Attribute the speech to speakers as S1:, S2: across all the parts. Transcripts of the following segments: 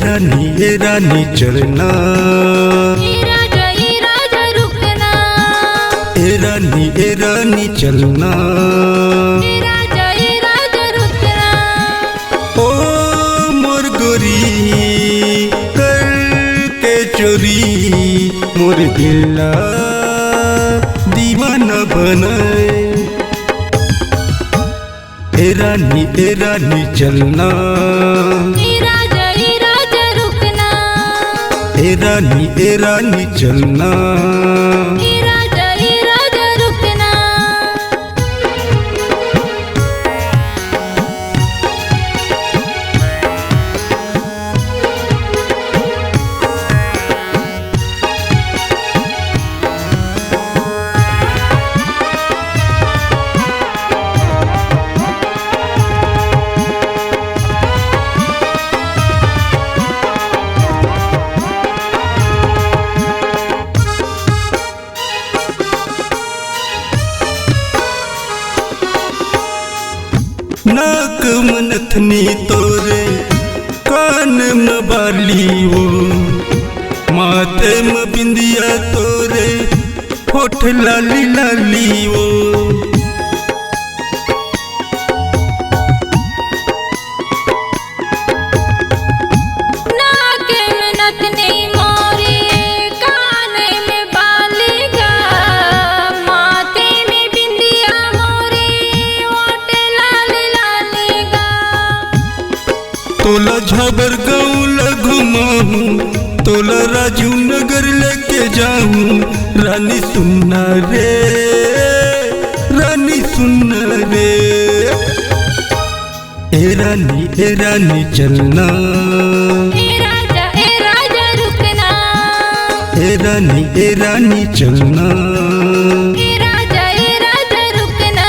S1: ए रानी चलना,
S2: ए राजा रुकना,
S1: ए रानी चलना,
S2: ए राजा रुकना।
S1: ओ मोर गोरी करके चोरी मोर दिला दीवाना बनाए। ए रानी चलना,
S2: ए राजा रुकना,
S1: ए रानी चलना,
S2: ए राजा रुकना।
S1: नाक मनथनी तोरे कान में बाली वो, माथे में बिंदिया तोरे होठ लाली लाली वो।
S2: नाक में नथनी मोरी, कान में बाली गा, माथे में बिंदिया मोरी, होठ लाली लाली गा।
S1: तोला झाबर गाँव लगुमाहूँ, तोला राजू नगर लेके जाऊँ। रानी सुनना रे, रानी सुनना रे। ए रानी चलना,
S2: ए राजा रुकना,
S1: ए रानी चलना,
S2: ए राजा रुकना।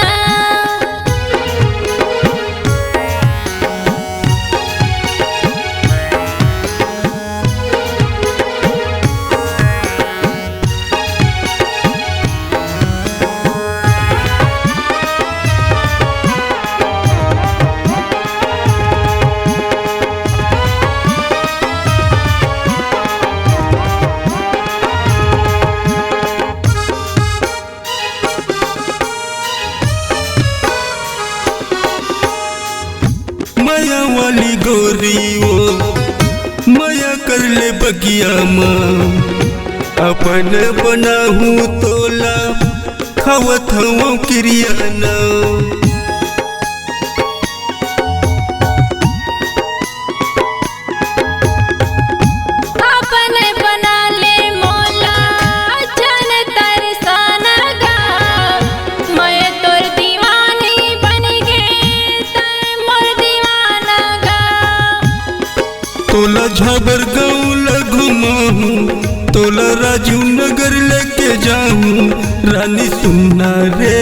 S1: माया वाली गोरी वो माया कर ले बगिया माँ। अपन बनाहूँ तोला खावत हूँ क्रियाना।
S2: अपन बना ले मोला जन तरसान गा, मैं तोर दीवानी बन गे तै मोर दीवाना गा।
S1: तोला झाबर गाँव लगुमाहूँ, तोला राजू नगर लेके जाऊँ। रानी सुनना रे,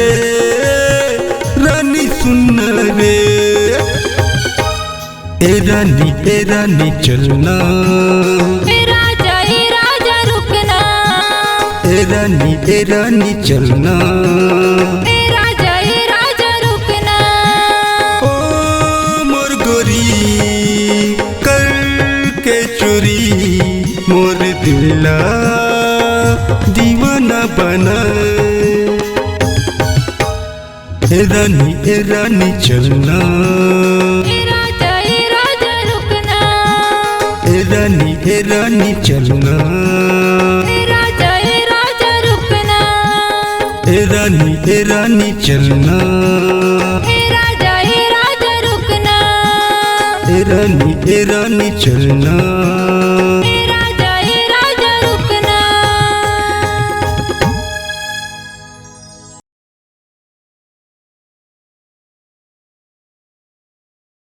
S1: रानी सुनना रे। ए रानी चलना,
S2: ए राजा रुकना,
S1: ए रानी चलना,
S2: ए राजा रुकना।
S1: ओ मोर गोरी करके चोरी मोर दिला दीवाना बनाए। ए रानी चलना,
S2: ए राजा रुकना,
S1: ए रानी चलना,
S2: ए राजा रुकना,
S1: ए रानी चलना,
S2: ए राजा रुकना,
S1: ए रानी चलना।